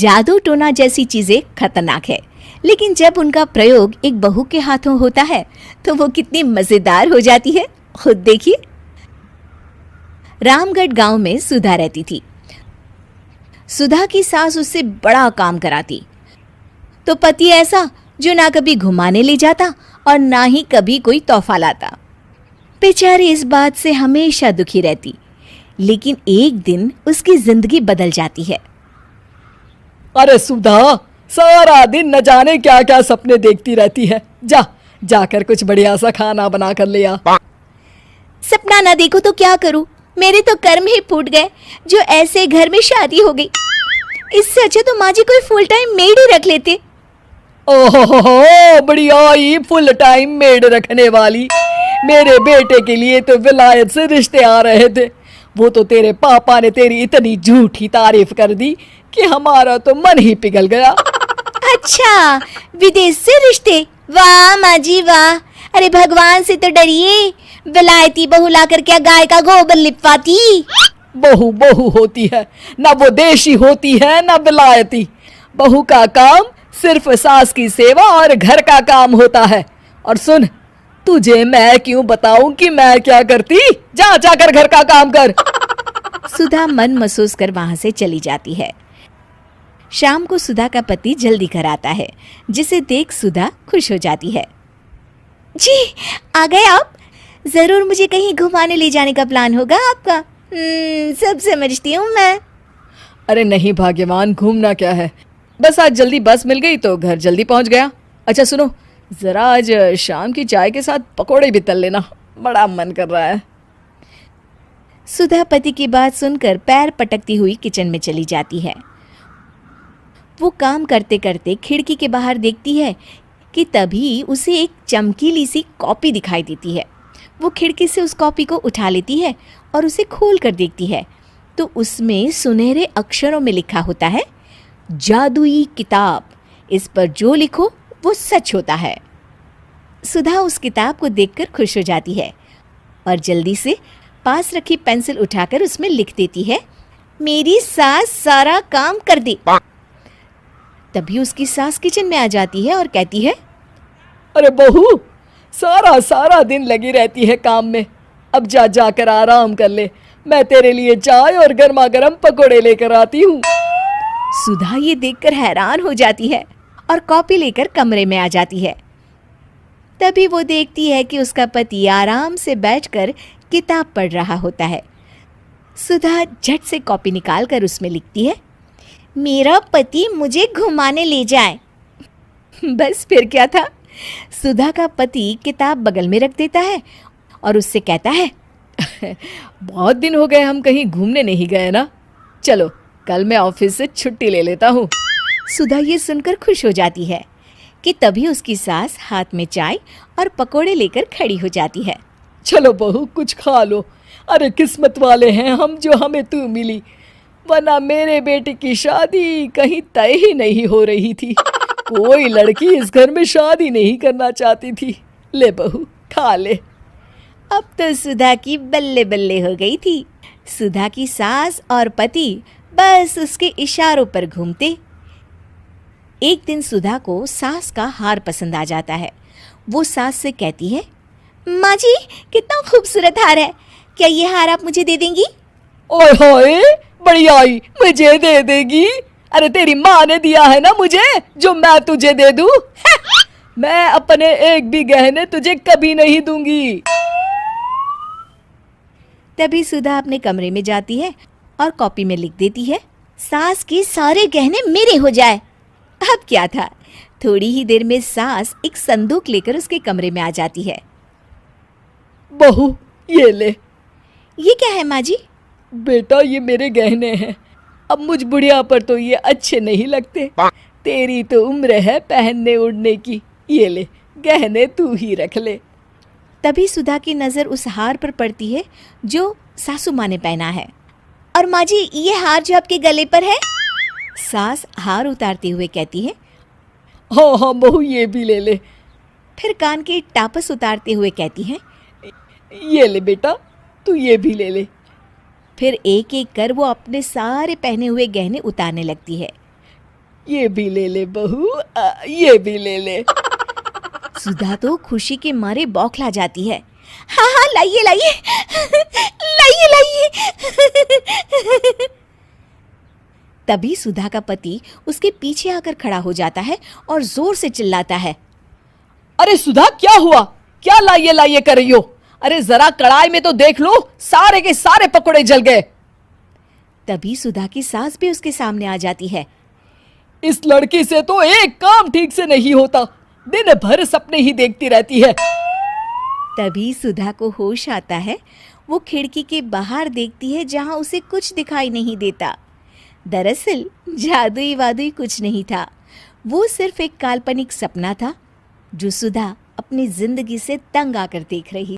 जादू टोना जैसी चीजें खतरनाक है, लेकिन जब उनका प्रयोग एक बहू के हाथों होता है तो वो कितनी मजेदार हो जाती है, खुद देखिए। रामगढ़ गांव में सुधा रहती थी। सुधा की सास उससे बड़ा काम कराती, तो पति ऐसा जो ना कभी घुमाने ले जाता और ना ही कभी कोई तोहफा लाता। बेचारी इस बात से हमेशा दुखी रहती, लेकिन एक दिन उसकी जिंदगी बदल जाती है। अरे सुधा, सारा दिन न जाने क्या क्या सपने देखती रहती है। जाकर कुछ बढ़िया सा खाना बना कर ले आ। सपना ना देखो तो क्या करूं, मेरे तो कर्म ही फूट गए जो ऐसे घर में शादी हो गई। इससे अच्छा तो माँ जी कोई फुल टाइम मेड ही रख लेते। ओहो, बढ़िया ही फुल टाइम मेड रखने वाली। मेरे बेटे के लिए तो विलायत से रिश्ते आ रहे थे। वो तो तेरे पापा ने तेरी इतनी झूठी तारीफ कर दी कि हमारा तो मन ही पिघल गया। अच्छा, विदेश से रिश्ते? वाह माँ जी वाह। अरे भगवान से तो डरिए, विलायती बहू लाकर क्या गाय का गोबर लिपवाती। बहू बहू होती है, ना वो देशी होती है ना विलायती। बहू का काम सिर्फ सास की सेवा और घर का काम होता है। और सुन, तुझे मैं क्यों बताऊं कि मैं क्या करती? जाकर घर का काम कर। सुधा मन महसूस कर वहां से चली जाती है। शाम को सुधा का पति जल्दी घर आता है, जिसे देख सुधा खुश हो जाती है। जी आ गए आप? जरूर मुझे कहीं घुमाने ले जाने का प्लान होगा आपका। सब समझती हूँ मैं। अरे नहीं भाग्यवान, घूमना क्या है, बस आज जल्दी बस मिल गई तो घर जल्दी पहुंच गया। अच्छा सुनो, जरा आज शाम की चाय के साथ पकोड़े भी तल लेना, बड़ा मन कर रहा है। सुधा पति की बात सुनकर पैर पटकती हुई किचन में चली जाती है। वो काम करते करते खिड़की के बाहर देखती है कि तभी उसे एक चमकीली सी कॉपी दिखाई देती है। वो खिड़की से उस कॉपी को उठा लेती है और उसे खोल कर देखती है तो उसमें सुनहरे अक्षरों में लिखा होता है, जादुई किताब, इस पर जो लिखो वो सच होता है। सुधा उस किताब को देखकर खुश हो जाती है और जल्दी से पास रखी पेंसिल उठाकर उसमें लिख देती है, मेरी सास सारा काम कर दे। तभी उसकी सास किचन में आ जाती है और कहती है, अरे बहू, सारा दिन लगी रहती है काम में, अब जाकर आराम कर ले। मैं तेरे लिए चाय और गर्मा गर्म पकोड़े लेकर आती हूँ। सुधा ये देखकर हैरान हो जाती है और कॉपी लेकर कमरे में आ जाती है। तभी वो देखती है कि उसका पति आराम से बैठकर किताब पढ़ रहा होता है। सुधा झट से कॉपी निकालकर उसमें लिखती है, मेरा पति मुझे घुमाने ले जाए। बस फिर क्या था, सुधा का पति किताब बगल में रख देता है और उससे कहता है, बहुत दिन हो गए हम कहीं घूमने नहीं गए ना, चलो कल मैं ऑफिस से छुट्टी ले लेता हूँ। सुधा ये सुनकर खुश हो जाती है कि तभी उसकी सास हाथ में चाय और पकोड़े लेकर खड़ी हो जाती है। चलो बहू, कुछ खा लो। अरे किस्मत वाले हैं हम जो हमें तू मिली, वरना मेरे बेटे की शादी कहीं तय ही नहीं हो रही थी। कोई लड़की इस घर में शादी नहीं करना चाहती थी। ले बहू, खा ले। अब तो सुधा की बल्ले बल्ले हो गई थी। सुधा की सास और पति बस उसके इशारों पर घूमते। एक दिन सुधा को सास का हार पसंद आ जाता है। वो सास से कहती है, माँ जी कितना खूबसूरत हार है, क्या ये हार आप मुझे दे देंगी? ओए होए, बढ़िया ही मुझे दे देगी? अरे तेरी माँ ने दिया है ना मुझे, जो मैं तुझे दे दूं? मैं अपने एक भी गहने तुझे कभी नहीं दूंगी। तभी सुधा अपने कमरे में जाती है और कॉपी में लिख देती है, सास के सारे गहने मेरे हो जाए। अब क्या था, थोड़ी ही देर में सास एक संदूक लेकर उसके कमरे में आ जाती है। बहू ये ले। ये क्या है माँ जी? बेटा ये मेरे गहने हैं, अब मुझ बुढ़िया पर तो ये अच्छे नहीं लगते। तेरी तो उम्र है पहनने उड़ने की, ये ले गहने तू ही रख ले। तभी सुधा की नज़र उस हार पर पड़ती है जो सासू माँ ने पहना है। और माँ जी ये हार जो आपके गले पर है? सास हार उतारते हुए कहती है, हाँ बहू ये भी ले ले। फिर कान के टापस उतारते हुए कहती है, ये ले बेटा, तू ये भी ले ले। फिर एक एक कर वो अपने सारे पहने हुए गहने उतारने लगती है। ये भी ले ले बहू, ये भी ले ले। सुधा तो खुशी के मारे बौखला जाती है। हाँ हाँ, लाइए लाइए, लाइए लाइए। तभी सुधा का पति उसके पीछे आकर खड़ा हो जाता है और जोर से चिल्लाता है। अरे सुधा, क्या हुआ? क्या लाइए लाइए कर रही हो? अरे जरा कढ़ाई में तो देख लो, सारे के सारे पकोड़े जल गए। तभी सुधा की सास भी उसके सामने आ जाती है। इस लड़की से तो एक काम ठीक से नहीं होता, दिन भर सपने ही देखती रहती है। तभी सुधा को होश आता है। वो खिड़की के बाहर देखती है जहां उसे कुछ दिखाई नहीं देता। दरअसल जादुई वादुई कुछ नहीं था, वो सिर्फ एक काल्पनिक सपना था जो सुधा अपनी जिंदगी से तंग आकर देख रही।